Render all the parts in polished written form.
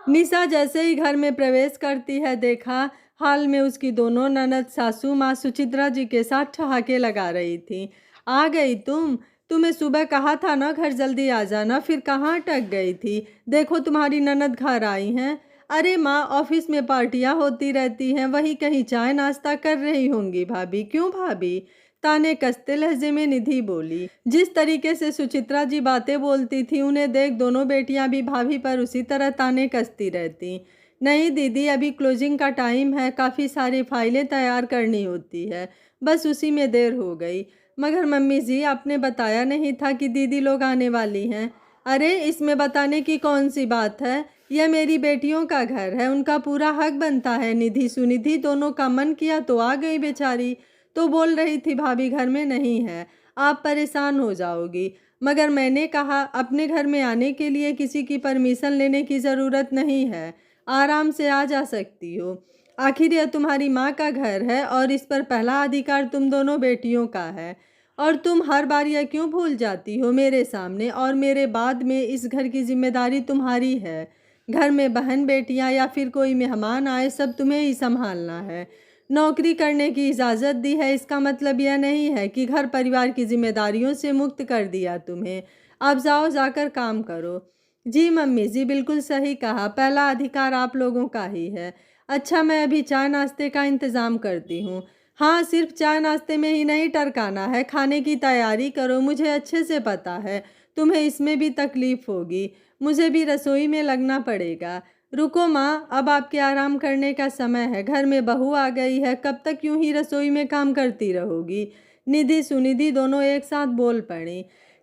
निशा जैसे ही घर में प्रवेश करती है देखा हाल में उसकी दोनों ननद सासू माँ सुचित्रा जी के साथ ठहाके लगा रही थी। आ गई तुम? तुम्हें सुबह कहा था ना घर जल्दी आ जाना, फिर कहाँ अटक गई थी? देखो तुम्हारी ननद घर आई हैं। अरे माँ, ऑफिस में पार्टियां होती रहती हैं, वही कहीं चाय नाश्ता कर रही होंगी भाभी। क्यों भाभी? ताने कसते लहजे में निधि बोली। जिस तरीके से सुचित्रा जी बातें बोलती थी उन्हें देख दोनों बेटियां भी भाभी पर उसी तरह ताने कसती रहती। नहीं दीदी, अभी क्लोजिंग का टाइम है, काफ़ी सारी फाइलें तैयार करनी होती है, बस उसी में देर हो गई। मगर मम्मी जी, आपने बताया नहीं था कि दीदी लोग आने वाली हैं। अरे इसमें बताने की कौन सी बात है? यह मेरी बेटियों का घर है, उनका पूरा हक बनता है। निधि सुनिधि दोनों का मन किया तो आ गई बेचारी। तो बोल रही थी भाभी घर में नहीं है, आप परेशान हो जाओगी। मगर मैंने कहा अपने घर में आने के लिए किसी की परमिशन लेने की ज़रूरत नहीं है, आराम से आ जा सकती हो। आखिर यह तुम्हारी माँ का घर है और इस पर पहला अधिकार तुम दोनों बेटियों का है। और तुम हर बार यह क्यों भूल जाती हो? मेरे सामने और मेरे बाद में इस घर की जिम्मेदारी तुम्हारी है। घर में बहन बेटियां या फिर कोई मेहमान आए, सब तुम्हें ही संभालना है। नौकरी करने की इजाज़त दी है, इसका मतलब यह नहीं है कि घर परिवार की जिम्मेदारियों से मुक्त कर दिया तुम्हें। अब जाओ, जाकर काम करो। जी मम्मी जी, बिल्कुल सही कहा, पहला अधिकार आप लोगों का ही है। अच्छा, मैं अभी चाय नाश्ते का इंतज़ाम करती हूँ। हाँ, सिर्फ चाय नाश्ते में ही नहीं टरकाना है, खाने की तैयारी करो। मुझे अच्छे से पता है तुम्हें इसमें भी तकलीफ होगी, मुझे भी रसोई में लगना पड़ेगा। रुको माँ, अब आपके आराम करने का समय है। घर में बहू आ गई है, कब तक यूं ही रसोई में काम करती रहोगी? निधि सुनिधि दोनों एक साथ बोल पड़ी।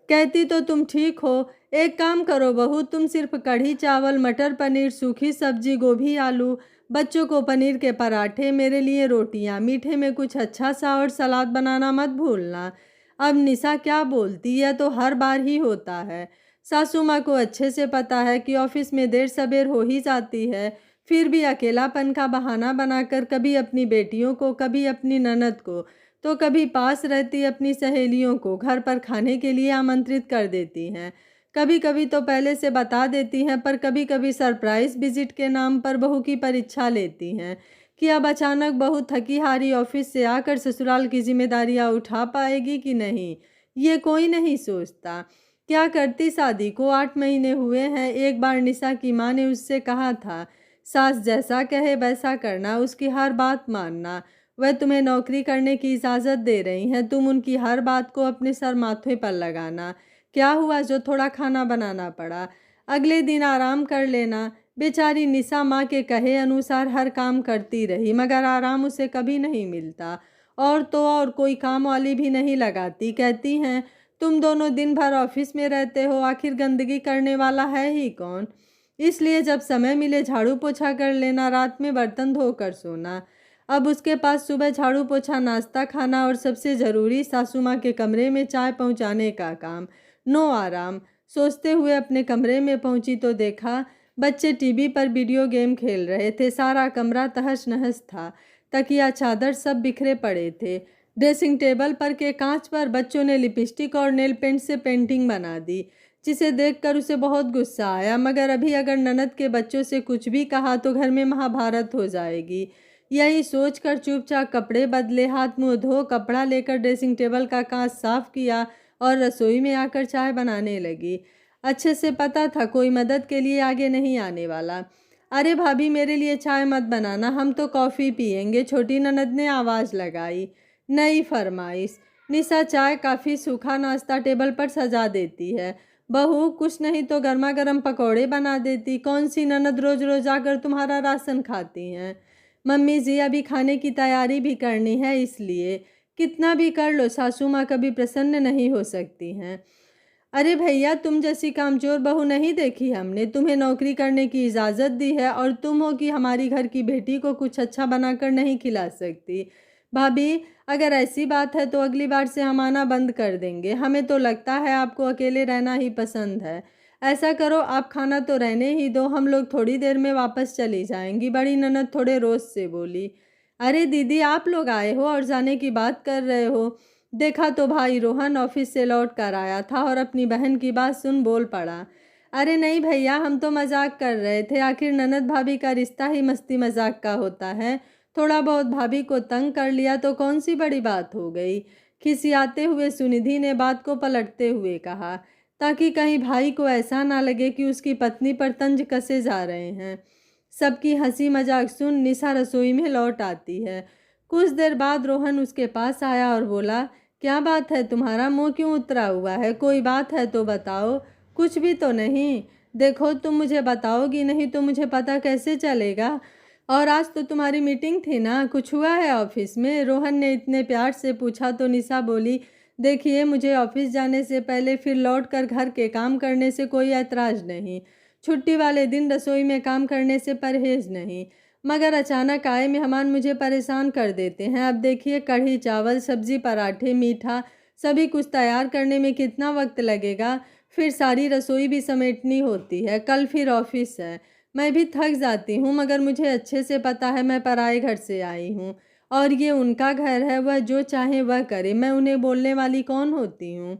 कहती तो तुम ठीक हो। एक काम करो बहू, तुम सिर्फ कढ़ी चावल, मटर पनीर, सूखी सब्जी, गोभी आलू, बच्चों को पनीर के पराठे, मेरे लिए रोटियां, मीठे में कुछ अच्छा सा और सलाद बनाना मत भूलना। अब निशा क्या बोलती है, तो हर बार ही होता है। सासू माँ को अच्छे से पता है कि ऑफिस में देर सबेर हो ही जाती है, फिर भी अकेलापन का बहाना बनाकर कभी अपनी बेटियों को, कभी अपनी ननद को, तो कभी पास रहती अपनी सहेलियों को घर पर खाने के लिए आमंत्रित कर देती हैं। कभी कभी तो पहले से बता देती हैं, पर कभी कभी सरप्राइज विजिट के नाम पर बहू की परीक्षा लेती हैं कि अब अचानक बहू थकी हारी ऑफिस से आकर ससुराल की जिम्मेदारियां उठा पाएगी कि नहीं, ये कोई नहीं सोचता। क्या करती, शादी को 8 महीने हुए हैं। एक बार निशा की माँ ने उससे कहा था, सास जैसा कहे वैसा करना, उसकी हर बात मानना। वह तुम्हें नौकरी करने की इजाज़त दे रही हैं, तुम उनकी हर बात को अपने सर माथे पर लगाना। क्या हुआ जो थोड़ा खाना बनाना पड़ा? अगले दिन आराम कर लेना। बेचारी निशा माँ के कहे अनुसार हर काम करती रही, मगर आराम उसे कभी नहीं मिलता। और तो और कोई काम वाली भी नहीं लगाती। कहती हैं तुम दोनों दिन भर ऑफिस में रहते हो, आखिर गंदगी करने वाला है ही कौन? इसलिए जब समय मिले झाड़ू पोछा कर लेना, रात में बर्तन धोकर सोना। अब उसके पास सुबह झाड़ू पोछा, नाश्ता खाना और सबसे ज़रूरी सासू माँ के कमरे में चाय पहुँचाने का काम। नो आराम। सोचते हुए अपने कमरे में पहुँची तो देखा बच्चे टीवी पर वीडियो गेम खेल रहे थे। सारा कमरा तहस नहस था, तकिया चादर सब बिखरे पड़े थे। ड्रेसिंग टेबल पर के कांच पर बच्चों ने लिपस्टिक और नेल पेंट से पेंटिंग बना दी, जिसे देखकर उसे बहुत गुस्सा आया। मगर अभी अगर ननद के बच्चों से कुछ भी कहा तो घर में महाभारत हो जाएगी। यही सोचकर चुपचाप कपड़े बदले, हाथ मुंह धो, कपड़ा लेकर ड्रेसिंग टेबल का कांच साफ किया और रसोई में आकर चाय बनाने लगी। अच्छे से पता था कोई मदद के लिए आगे नहीं आने वाला। अरे भाभी, मेरे लिए चाय मत बनाना, हम तो कॉफ़ी पियेंगे, छोटी ननद ने आवाज़ लगाई। नई फरमाइश। निशा चाय काफ़ी सूखा नाश्ता टेबल पर सजा देती है। बहू कुछ नहीं तो गर्मा गर्म पकौड़े बना देती। कौन सी ननद रोज रोज आकर तुम्हारा राशन खाती हैं? मम्मी जी, अभी खाने की तैयारी भी करनी है, इसलिए कितना भी कर लो सासू माँ कभी प्रसन्न नहीं हो सकती हैं। अरे भैया, तुम जैसी कामचोर बहू नहीं देखी हमने। तुम्हें नौकरी करने की इजाज़त दी है और तुम हो कि हमारी घर की बेटी को कुछ अच्छा बनाकर नहीं खिला सकती। भाभी, अगर ऐसी बात है तो अगली बार से हम आना बंद कर देंगे। हमें तो लगता है आपको अकेले रहना ही पसंद है। ऐसा करो, आप खाना तो रहने ही दो, हम लोग थोड़ी देर में वापस चली जाएंगी, बड़ी ननद थोड़े रोष से बोली। अरे दीदी, आप लोग आए हो और जाने की बात कर रहे हो। देखा तो भाई रोहन ऑफिस से लौट कर आया था और अपनी बहन की बात सुन बोल पड़ा। अरे नहीं भैया, हम तो मजाक कर रहे थे। आखिर ननद भाभी का रिश्ता ही मस्ती मजाक का होता है। थोड़ा बहुत भाभी को तंग कर लिया तो कौन सी बड़ी बात हो गई। खिसियाते हुए सुनिधि ने बात को पलटते हुए कहा, ताकि कहीं भाई को ऐसा ना लगे कि उसकी पत्नी पर तंज कसे जा रहे हैं। सबकी हंसी मजाक सुन निशा रसोई में लौट आती है। कुछ देर बाद रोहन उसके पास आया और बोला, क्या बात है, तुम्हारा मुंह क्यों उतरा हुआ है? कोई बात है तो बताओ। कुछ भी तो नहीं। देखो, तुम मुझे बताओगी नहीं तो मुझे पता कैसे चलेगा? और आज तो तुम्हारी मीटिंग थी ना, कुछ हुआ है ऑफिस में? रोहन ने इतने प्यार से पूछा तो निशा बोली, देखिए, मुझे ऑफिस जाने से पहले फिर लौट कर घर के काम करने से कोई ऐतराज़ नहीं। छुट्टी वाले दिन रसोई में काम करने से परहेज नहीं, मगर अचानक आए मेहमान मुझे परेशान कर देते हैं। अब देखिए, कढ़ी चावल, सब्जी, पराठे, मीठा, सभी कुछ तैयार करने में कितना वक्त लगेगा। फिर सारी रसोई भी समेटनी होती है। कल फिर ऑफिस है। मैं भी थक जाती हूँ, मगर मुझे अच्छे से पता है मैं पराए घर से आई हूँ और ये उनका घर है। वह जो चाहे वह करे, मैं उन्हें बोलने वाली कौन होती हूँ?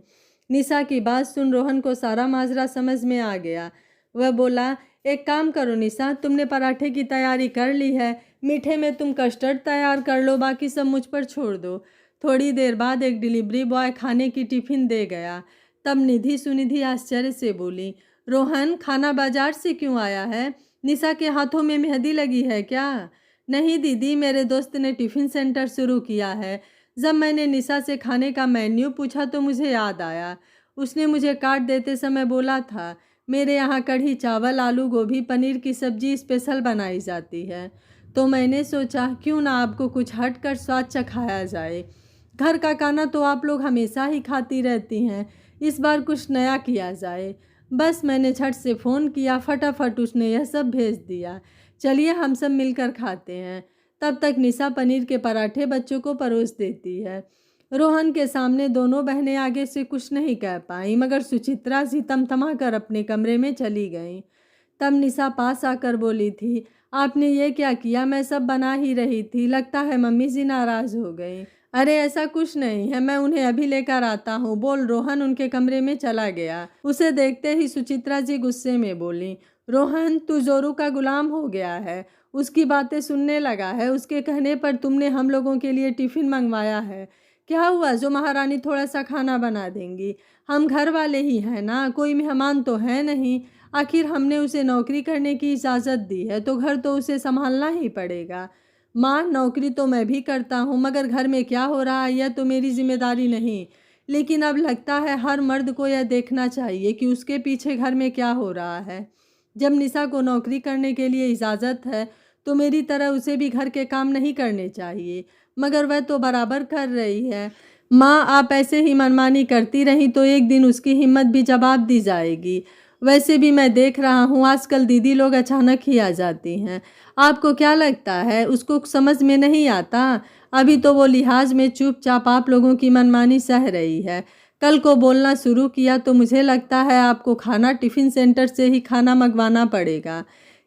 निशा की बात सुन रोहन को सारा माजरा समझ में आ गया। वह बोला, एक काम करो निशा, तुमने पराठे की तैयारी कर ली है, मीठे में तुम कस्टर्ड तैयार कर लो, बाकी सब मुझ पर छोड़ दो। थोड़ी देर बाद एक डिलीवरी बॉय खाने की टिफ़िन दे गया। तब निधि सुनिधि आश्चर्य से बोली, रोहन, खाना बाजार से क्यों आया है? निशा के हाथों में मेहंदी लगी है क्या? नहीं दीदी, मेरे दोस्त ने टिफ़िन सेंटर शुरू किया है। जब मैंने निशा से खाने का मेन्यू पूछा तो मुझे याद आया। उसने मुझे कार्ड देते समय बोला था, मेरे यहाँ कढ़ी चावल, आलू गोभी, पनीर की सब्जी स्पेशल बनाई जाती है। तो मैंने सोचा क्यों ना आपको कुछ हट कर स्वाद चखाया जाए। घर का खाना तो आप लोग हमेशा ही खाती रहती हैं, इस बार कुछ नया किया जाए। बस मैंने झट से फ़ोन किया, फटाफट उसने यह सब भेज दिया। चलिए हम सब मिलकर खाते हैं। तब तक निशा पनीर के पराठे बच्चों को परोस देती है। रोहन के सामने दोनों बहनें आगे से कुछ नहीं कह पाईं, मगर सुचित्रा जी तमतमा कर अपने कमरे में चली गईं। तब निशा पास आकर बोली थी, आपने ये क्या किया? मैं सब बना ही रही थी, लगता है मम्मी जी नाराज़ हो गई। अरे ऐसा कुछ नहीं है, मैं उन्हें अभी लेकर आता हूँ, बोल रोहन उनके कमरे में चला गया। उसे देखते ही सुचित्रा जी गुस्से में बोली, रोहन, तू जोरू का गुलाम हो गया है, उसकी बातें सुनने लगा है। उसके कहने पर तुमने हम लोगों के लिए टिफ़िन मंगवाया है। क्या हुआ जो महारानी थोड़ा सा खाना बना देंगी? हम घर वाले ही हैं ना, कोई मेहमान तो है नहीं। आखिर हमने उसे नौकरी करने की इजाज़त दी है तो घर तो उसे संभालना ही पड़ेगा। माँ, नौकरी तो मैं भी करता हूँ, मगर घर में क्या हो रहा है यह तो मेरी जिम्मेदारी नहीं। लेकिन अब लगता है हर मर्द को यह देखना चाहिए कि उसके पीछे घर में क्या हो रहा है। जब निशा को नौकरी करने के लिए इजाज़त है तो मेरी तरह उसे भी घर के काम नहीं करने चाहिए, मगर वह तो बराबर कर रही है। माँ, आप ऐसे ही मनमानी करती रहीं तो एक दिन उसकी हिम्मत भी जवाब दी जाएगी। वैसे भी मैं देख रहा हूँ आजकल दीदी लोग अचानक ही आ जाती हैं। आपको क्या लगता है उसको समझ में नहीं आता? अभी तो वो लिहाज में चुपचाप आप लोगों की मनमानी सह रही है। कल को बोलना शुरू किया तो मुझे लगता है आपको खाना टिफ़िन सेंटर से ही खाना मंगवाना पड़ेगा।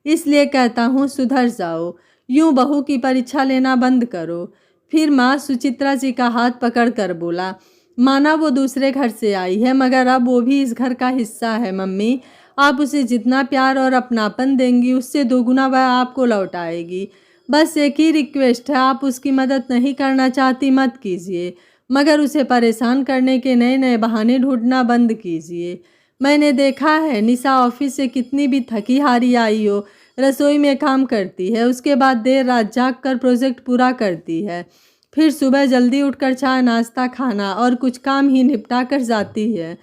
इसलिए कहता हूँ सुधर जाओ, यूँ बहू की परीक्षा लेना बंद करो। फिर माँ सुचित्रा जी का हाथ पकड़ कर बोला, माना वो दूसरे घर से आई है, मगर अब वो भी इस घर का हिस्सा है। मम्मी, आप उसे जितना प्यार और अपनापन देंगी उससे दोगुना वह आपको लौटाएगी। बस एक ही रिक्वेस्ट है, आप उसकी मदद नहीं करना चाहती मत कीजिए, मगर उसे परेशान करने के नए नए बहाने ढूंढना बंद कीजिए। मैंने देखा है निशा ऑफिस से कितनी भी थकी हारी आई हो, रसोई में काम करती है, उसके बाद देर रात जाग कर प्रोजेक्ट पूरा करती है, फिर सुबह जल्दी उठकर चाय नाश्ता खाना और कुछ काम ही निपटा कर जाती है।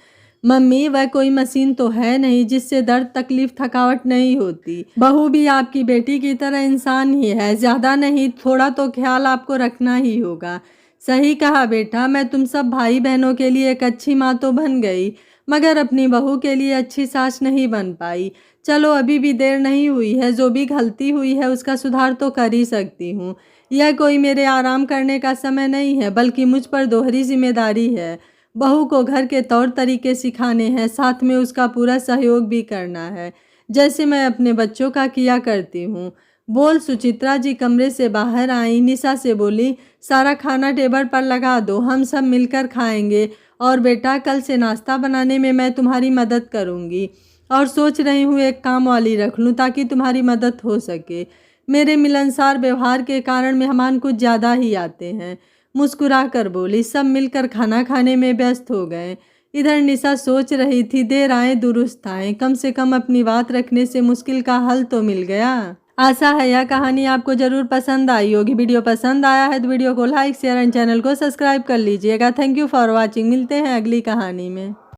मम्मी, वह कोई मशीन तो है नहीं जिससे दर्द तकलीफ थकावट नहीं होती। बहू भी आपकी बेटी की तरह इंसान ही है, ज़्यादा नहीं थोड़ा तो ख्याल आपको रखना ही होगा। सही कहा बेटा, मैं तुम सब भाई बहनों के लिए एक अच्छी माँ तो बन गई, मगर अपनी बहू के लिए अच्छी सास नहीं बन पाई। चलो अभी भी देर नहीं हुई है, जो भी गलती हुई है उसका सुधार तो कर ही सकती हूँ। यह कोई मेरे आराम करने का समय नहीं है, बल्कि मुझ पर दोहरी जिम्मेदारी है। बहू को घर के तौर तरीके सिखाने हैं, साथ में उसका पूरा सहयोग भी करना है, जैसे मैं अपने बच्चों का किया करती हूँ। बोल सुचित्रा जी कमरे से बाहर आई, निशा से बोली, सारा खाना टेबल पर लगा दो, हम सब मिलकर खाएंगे। और बेटा, कल से नाश्ता बनाने में मैं तुम्हारी मदद करूँगी और सोच रही हूँ एक काम वाली रख लूँ ताकि तुम्हारी मदद हो सके। मेरे मिलनसार व्यवहार के कारण मेहमान कुछ ज़्यादा ही आते हैं। मुस्कुरा कर बोली। सब मिलकर खाना खाने में व्यस्त हो गए। इधर निशा सोच रही थी, देर आए दुरुस्त आए, कम से कम अपनी बात रखने से मुश्किल का हल तो मिल गया। आशा है यह कहानी आपको जरूर पसंद आई होगी। वीडियो पसंद आया है तो वीडियो को लाइक शेयर एंड चैनल को सब्सक्राइब कर लीजिएगा। Thank you for watching. मिलते हैं अगली कहानी में।